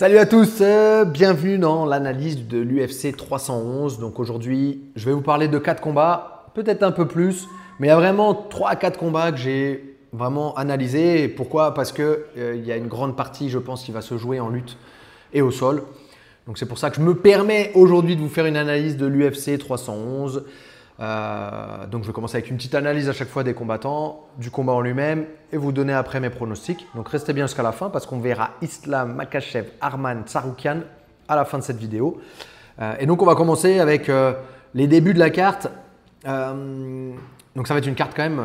Salut à tous, bienvenue dans l'analyse de l'UFC 311. Donc aujourd'hui, je vais vous parler de 4 combats, peut-être un peu plus, mais il y a vraiment 3 à 4 combats que j'ai vraiment analysés. Et pourquoi? Parce qu'il y a une grande partie, je pense, qui va se jouer en lutte et au sol. Donc c'est pour ça que je me permets aujourd'hui de vous faire une analyse de l'UFC 311. Donc je vais commencer avec une petite analyse à chaque fois des combattants, du combat en lui-même et vous donner après mes pronostics. Donc restez bien jusqu'à la fin parce qu'on verra Islam Makhachev, Arman Tsarukyan à la fin de cette vidéo. Et donc on va commencer avec les débuts de la carte. Donc ça va être une carte quand même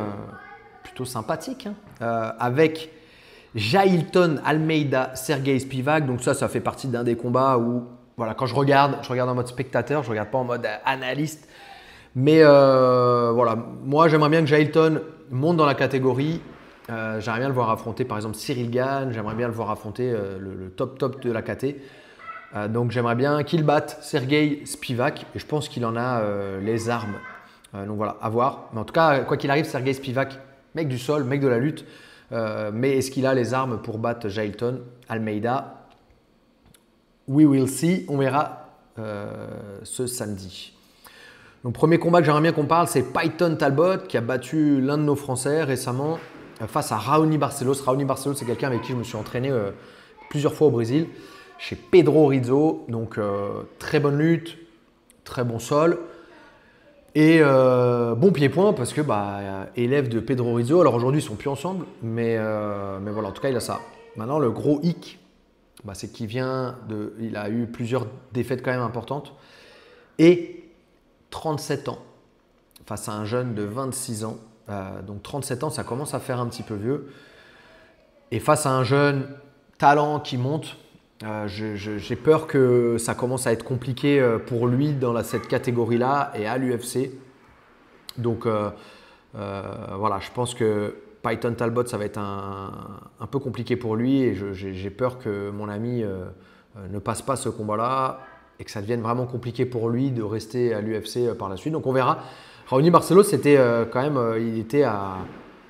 plutôt sympathique avec Jailton Almeida, Sergey Spivak. Donc ça fait partie d'un des combats où voilà, quand je regarde en mode spectateur, je ne regarde pas en mode analyste. Mais voilà, moi j'aimerais bien que Jailton monte dans la catégorie. J'aimerais bien le voir affronter par exemple Cyril Gane, j'aimerais bien le voir affronter le top de la KT. Donc j'aimerais bien qu'il batte Sergey Spivak et je pense qu'il en a les armes. Donc voilà, à voir. Mais en tout cas, quoi qu'il arrive, Sergey Spivak, mec du sol, mec de la lutte. Mais est-ce qu'il a les armes pour battre Jailton Almeida? We will see, on verra ce samedi. Donc, premier combat que j'aimerais bien qu'on parle, c'est Payton Talbot qui a battu l'un de nos Français récemment face à Raoni Barcelos. Raoni Barcelos, c'est quelqu'un avec qui je me suis entraîné plusieurs fois au Brésil, chez Pedro Rizzo. Donc, très bonne lutte, très bon sol et bon pied-point parce que élève de Pedro Rizzo. Alors aujourd'hui, ils ne sont plus ensemble, mais voilà, en tout cas, il a ça. Maintenant, le gros hic, c'est qu'il il a eu plusieurs défaites quand même importantes et 37 ans face à un jeune de 26 ans. Donc 37 ans, ça commence à faire un petit peu vieux. Et face à un jeune talent qui monte, j'ai peur que ça commence à être compliqué pour lui dans cette catégorie-là et à l'UFC. Donc voilà, je pense que Payton Talbot, ça va être un peu compliqué pour lui et j'ai peur que mon ami ne passe pas ce combat-là et que ça devienne vraiment compliqué pour lui de rester à l'UFC par la suite. Donc on verra. Raoni Barcelos, c'était quand même, il était à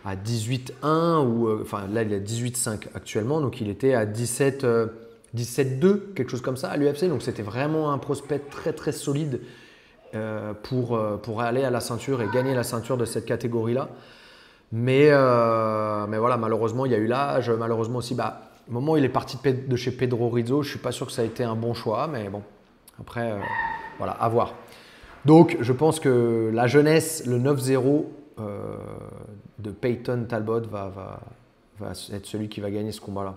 18-1 ou enfin là il est à 18-5 actuellement, donc il était à 17-2, quelque chose comme ça à l'UFC. Donc c'était vraiment un prospect très très solide pour aller à la ceinture et gagner la ceinture de cette catégorie-là. Mais voilà, malheureusement il y a eu l'âge, malheureusement aussi, au moment où il est parti de chez Pedro Rizzo, je ne suis pas sûr que ça a été un bon choix, mais bon. Après, voilà, à voir. Donc, je pense que la jeunesse, le 9-0 de Payton Talbot va être celui qui va gagner ce combat-là.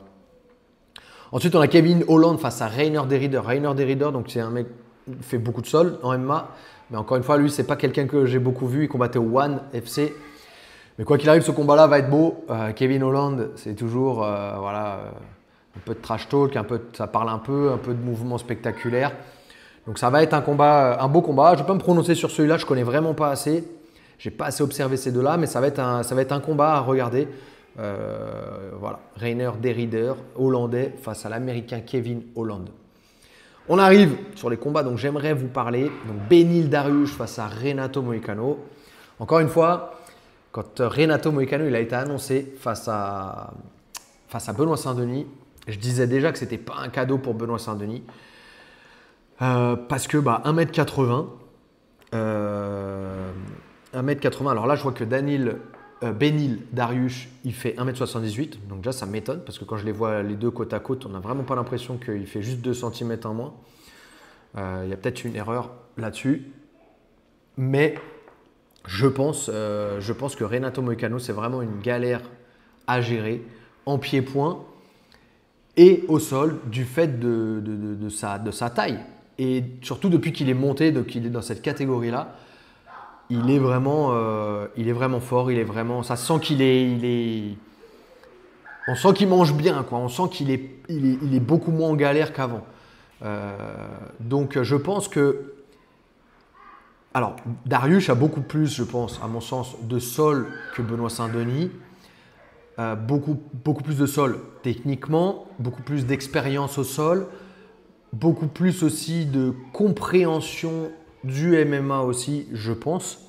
Ensuite, on a Kevin Holland face à Reinier de Ridder. Reinier de Ridder, donc c'est un mec qui fait beaucoup de sol en MMA. Mais encore une fois, lui, c'est pas quelqu'un que j'ai beaucoup vu. Il combattait au One FC. Mais quoi qu'il arrive, ce combat-là va être beau. Kevin Holland, c'est toujours voilà, un peu de trash talk, ça parle un peu de mouvement spectaculaire. Donc ça va être un beau combat. Je ne vais pas me prononcer sur celui-là, je ne connais vraiment pas assez. Je n'ai pas assez observé ces deux-là, mais ça va être un combat à regarder. Voilà, Reinier de Ridder, hollandais, face à l'américain Kevin Holland. On arrive sur les combats dont j'aimerais vous parler. Donc Beneil Dariush face à Renato Moicano. Encore une fois, quand Renato Moicano il a été annoncé face à Benoît Saint-Denis, je disais déjà que ce n'était pas un cadeau pour Benoît Saint-Denis. Parce que 1m80, 1m80, alors là je vois que Beneil Dariush il fait 1m78, donc déjà ça m'étonne parce que quand je les vois les deux côte à côte, on n'a vraiment pas l'impression qu'il fait juste 2 cm en moins. Il y a peut-être une erreur là-dessus, mais je pense que Renato Moicano c'est vraiment une galère à gérer en pied-point et au sol du fait de sa taille. Et surtout depuis qu'il est monté, donc il est dans cette catégorie-là, il est vraiment fort. Ça sent on sent qu'il mange bien, quoi. On sent qu'il est beaucoup moins en galère qu'avant. Donc je pense que, alors Dariush a beaucoup plus, je pense, à mon sens, de sol que Benoît Saint-Denis. Beaucoup plus de sol techniquement, beaucoup plus d'expérience au sol. Beaucoup plus aussi de compréhension du MMA aussi, je pense.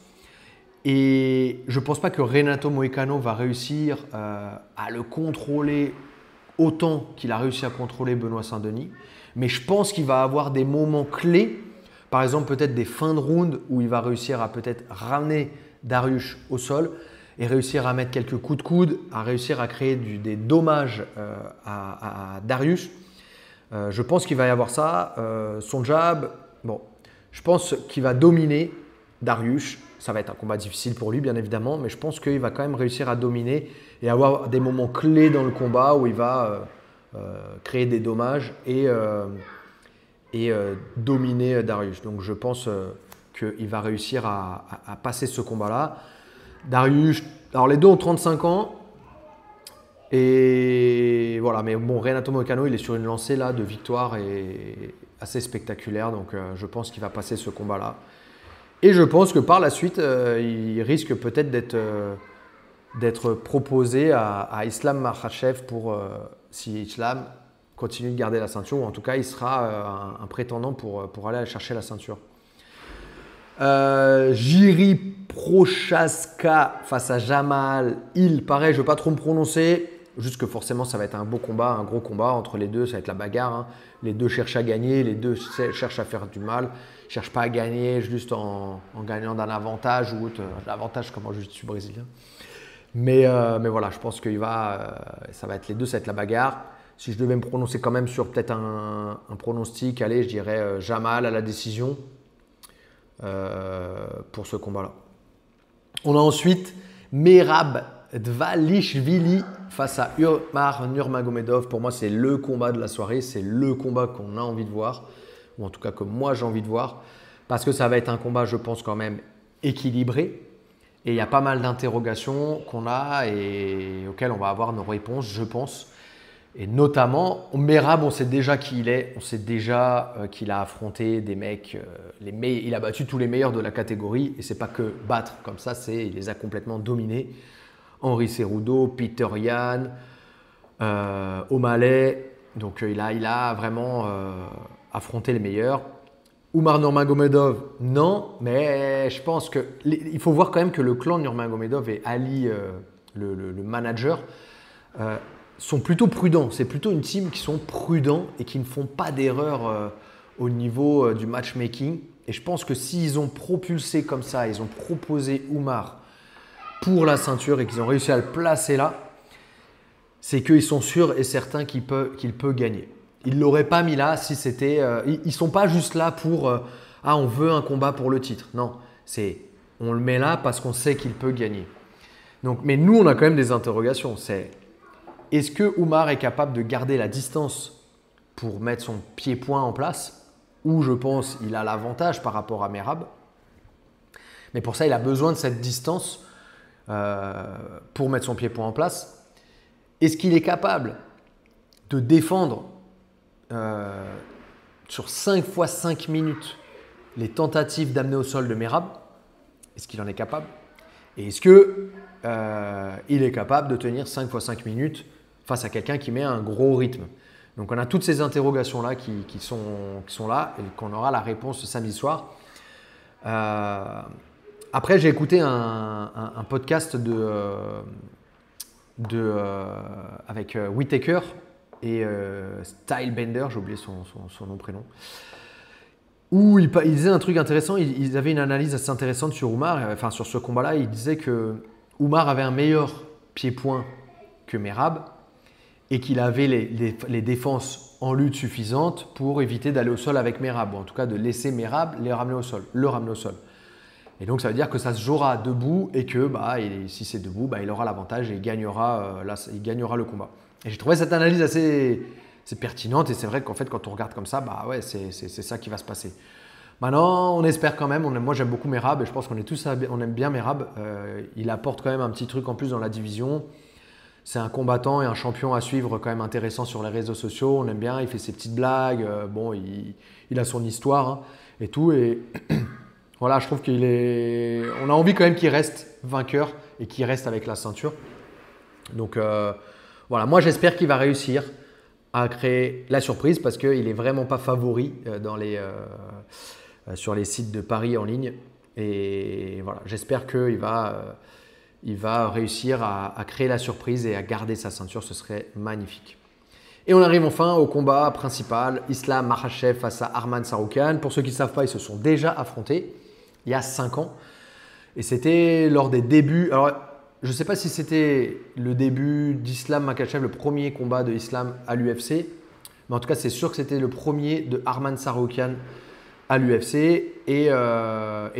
Et je ne pense pas que Renato Moicano va réussir à le contrôler autant qu'il a réussi à contrôler Benoît Saint-Denis. Mais je pense qu'il va avoir des moments clés, par exemple peut-être des fins de round où il va réussir à peut-être ramener Dariush au sol et réussir à mettre quelques coups de coude, à réussir à créer des dommages à Dariush. Je pense qu'il va y avoir ça. Son jab, bon, je pense qu'il va dominer Dariush. Ça va être un combat difficile pour lui, bien évidemment, mais je pense qu'il va quand même réussir à dominer et avoir des moments clés dans le combat où il va créer des dommages et dominer Dariush. Donc je pense qu'il va réussir à passer ce combat-là. Dariush, alors les deux ont 35 ans. Et voilà, mais bon, Renato Moicano, il est sur une lancée là de victoire et assez spectaculaire. Donc je pense qu'il va passer ce combat-là. Et je pense que par la suite, il risque peut-être d'être proposé à Islam Makhachev pour, si Islam continue de garder la ceinture, ou en tout cas, il sera un prétendant pour aller chercher la ceinture. Jiri Prochaska face à Jamal Hill. Pareil, je ne veux pas trop me prononcer. Juste que forcément, ça va être un beau combat, un gros combat entre les deux. Ça va être la bagarre. Hein. Les deux cherchent à gagner, les deux cherchent à faire du mal. Ils ne cherchent pas à gagner juste en gagnant d'un avantage ou autre. L'avantage comme en jiu-jitsu brésilien. Mais voilà, je pense que ça va être les deux, ça va être la bagarre. Si je devais me prononcer quand même sur peut-être un pronostic, allez, je dirais Jamal à la décision pour ce combat-là. On a ensuite Merab Dvalishvili face à Umar Nurmagomedov. Pour moi, c'est le combat de la soirée. C'est le combat qu'on a envie de voir, ou en tout cas que moi j'ai envie de voir, parce que ça va être un combat, je pense, quand même équilibré. Et il y a pas mal d'interrogations qu'on a et auxquelles on va avoir nos réponses, je pense. Et notamment, Merab, on sait déjà qui il est. On sait déjà qu'il a affronté des mecs, il a battu tous les meilleurs de la catégorie. Et ce n'est pas que battre comme ça, il les a complètement dominés. Henri Cerudo, Peter Yan, O'Malley. Donc il a vraiment affronté les meilleurs. Umar Nurmagomedov, non, mais je pense qu'il faut voir quand même que le clan Nurmagomedov et Ali, le manager, sont plutôt prudents. C'est plutôt une team qui sont prudents et qui ne font pas d'erreur au niveau du matchmaking. Et je pense que s'ils ont propulsé comme ça, ils ont proposé Umar pour la ceinture et qu'ils ont réussi à le placer là, c'est qu'ils sont sûrs et certains qu'il peut gagner. Ils ne l'auraient pas mis là si c'était… ils ne sont pas juste là pour on veut un combat pour le titre. Non, on le met là parce qu'on sait qu'il peut gagner. Donc, mais nous, on a quand même des interrogations. Est-ce que Umar est capable de garder la distance pour mettre son pied-point en place, ou je pense qu'il a l'avantage par rapport à Merab. Mais pour ça, il a besoin de cette distance pour mettre son pied-point en place. Est-ce qu'il est capable de défendre sur 5 fois 5 minutes les tentatives d'amener au sol de Merab? Est-ce qu'il en est capable? Et est-ce qu'il est capable de tenir 5 fois 5 minutes face à quelqu'un qui met un gros rythme? Donc on a toutes ces interrogations-là qui sont là et qu'on aura la réponse ce samedi soir. Après, j'ai écouté un podcast avec Whittaker et Stylebender, j'ai oublié son nom, prénom, où il disait un truc intéressant. Ils avaient une analyse assez intéressante sur Umar, enfin sur ce combat-là. Il disait que Umar avait un meilleur pied-point que Merab et qu'il avait les défenses en lutte suffisantes pour éviter d'aller au sol avec Merab, ou en tout cas de laisser Merab le ramener au sol. Et donc ça veut dire que ça se jouera debout et que si c'est debout, il aura l'avantage et il gagnera le combat. Et j'ai trouvé cette analyse assez pertinente et c'est vrai qu'en fait quand on regarde comme ça, c'est ça qui va se passer. Maintenant, on espère quand même, moi j'aime beaucoup Merab et je pense on aime bien Merab. Il apporte quand même un petit truc en plus dans la division. C'est un combattant et un champion à suivre quand même intéressant sur les réseaux sociaux. On aime bien, il fait ses petites blagues. Il a son histoire et tout. Et voilà, je trouve on a envie quand même qu'il reste vainqueur et qu'il reste avec la ceinture. Donc voilà, moi j'espère qu'il va réussir à créer la surprise parce qu'il n'est vraiment pas favori sur les sites de paris en ligne. Et voilà, j'espère qu'il va réussir à créer la surprise et à garder sa ceinture. Ce serait magnifique. Et on arrive enfin au combat principal, Islam Makhachev face à Arman Tsarukyan. Pour ceux qui ne savent pas, ils se sont déjà affrontés il y a 5 ans. Et c'était lors des débuts. Alors, je ne sais pas si c'était le début d'Islam Makhachev, le premier combat de Islam à l'UFC. Mais en tout cas, c'est sûr que c'était le premier de Arman Tsarukyan à l'UFC. Et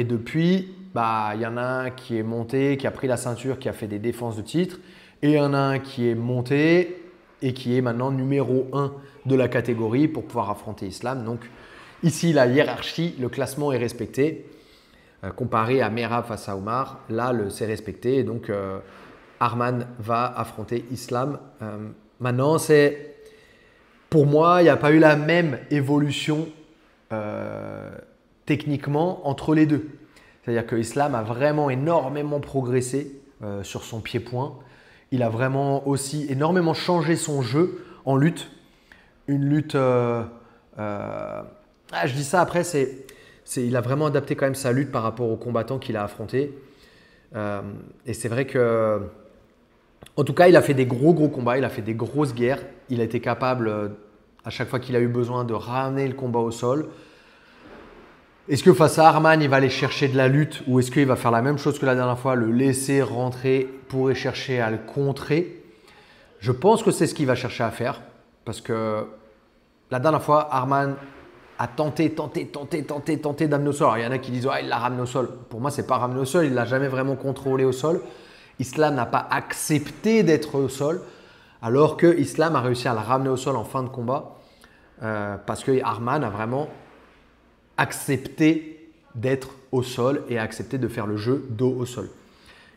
depuis, il y en a un qui est monté, qui a pris la ceinture, qui a fait des défenses de titre. Et il y en a un qui est monté et qui est maintenant numéro 1 de la catégorie pour pouvoir affronter Islam. Donc ici, la hiérarchie, le classement est respecté. Comparé à Merab face à Omar, là, c'est respecté. Et donc, Arman va affronter Islam. Maintenant, pour moi, il n'y a pas eu la même évolution techniquement entre les deux. C'est-à-dire que Islam a vraiment énormément progressé sur son pied-point. Il a vraiment aussi énormément changé son jeu en lutte. Une lutte… je dis ça après, il a vraiment adapté quand même sa lutte par rapport aux combattants qu'il a affrontés. Et c'est vrai que… En tout cas, il a fait des gros combats, il a fait des grosses guerres. Il a été capable, à chaque fois qu'il a eu besoin, de ramener le combat au sol. Est-ce que face à Arman, il va aller chercher de la lutte ou est-ce qu'il va faire la même chose que la dernière fois, le laisser rentrer pour chercher à le contrer? Je pense que c'est ce qu'il va chercher à faire parce que la dernière fois, Arman a tenté d'amener au sol. Alors, il y en a qui disent il l'a ramené au sol. Pour moi, ce n'est pas ramené au sol, il ne l'a jamais vraiment contrôlé au sol. Islam n'a pas accepté d'être au sol alors que Islam a réussi à le ramener au sol en fin de combat parce que Arman a vraiment accepter d'être au sol et accepter de faire le jeu dos au sol.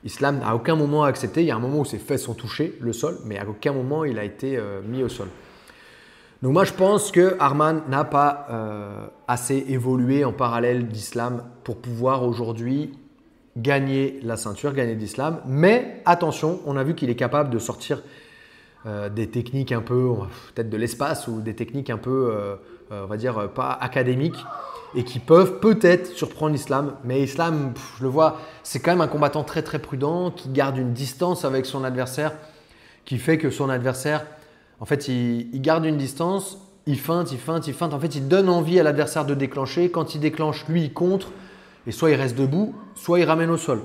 Islam à aucun moment accepté. Il y a un moment où ses fesses ont touché le sol, mais à aucun moment il a été mis au sol. Donc moi je pense que Arman n'a pas assez évolué en parallèle d'Islam pour pouvoir aujourd'hui gagner la ceinture, gagner d'Islam. Mais attention, on a vu qu'il est capable de sortir des techniques un peu, peut-être de l'espace ou des techniques un peu, on va dire, pas académiques, et qui peuvent peut-être surprendre Islam. Mais Islam, je le vois, c'est quand même un combattant très prudent, qui garde une distance avec son adversaire, qui fait que son adversaire, en fait, il garde une distance, il feinte. En fait, il donne envie à l'adversaire de déclencher. Quand il déclenche, lui, il contre, et soit il reste debout, soit il ramène au sol.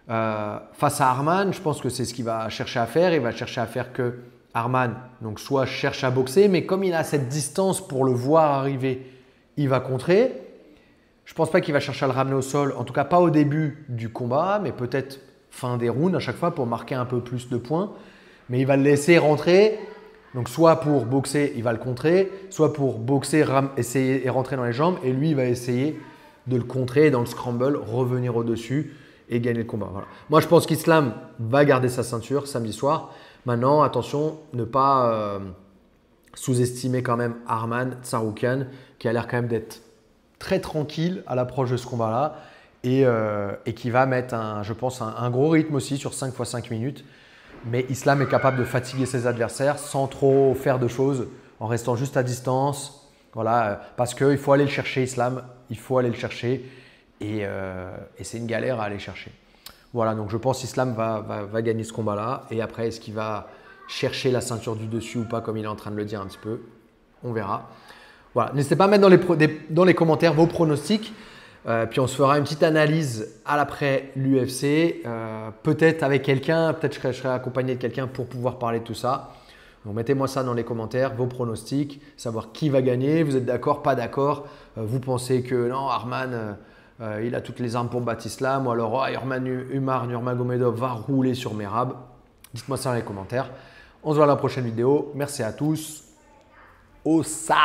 Face à Arman, je pense que c'est ce qu'il va chercher à faire. Il va chercher à faire que Arman, donc soit cherche à boxer, mais comme il a cette distance pour le voir arriver, il va contrer. Je ne pense pas qu'il va chercher à le ramener au sol, en tout cas pas au début du combat, mais peut-être fin des rounds à chaque fois pour marquer un peu plus de points. Mais il va le laisser rentrer, donc soit pour boxer, il va le contrer, soit pour boxer, essayer et rentrer dans les jambes, et lui, il va essayer de le contrer dans le scramble, revenir au-dessus et gagner le combat. Voilà. Moi, je pense qu'Islam va garder sa ceinture samedi soir. Maintenant, attention, ne pas sous-estimer quand même Arman Tsarukyan, qui a l'air quand même d'être très tranquille à l'approche de ce combat-là et qui va mettre, je pense, un gros rythme aussi sur 5 x 5 minutes. Mais Islam est capable de fatiguer ses adversaires sans trop faire de choses, en restant juste à distance. Voilà, parce qu'il faut aller le chercher, Islam, il faut aller le chercher et c'est une galère à aller chercher. Voilà, donc je pense qu'Islam va gagner ce combat-là. Et après, est-ce qu'il va chercher la ceinture du dessus ou pas, comme il est en train de le dire un petit peu? On verra. Voilà, n'hésitez pas à mettre dans les commentaires vos pronostics. Puis on se fera une petite analyse à l'après l'UFC. Peut-être avec quelqu'un, peut-être que je serai accompagné de quelqu'un pour pouvoir parler de tout ça. Donc mettez-moi ça dans les commentaires, vos pronostics, savoir qui va gagner. Vous êtes d'accord, pas d'accord? Vous pensez que non, Arman… il a toutes les armes pour battre Islam, ou alors Umar Nurmagomedov va rouler sur Merab. Dites-moi ça dans les commentaires. On se voit à la prochaine vidéo. Merci à tous. Au ça.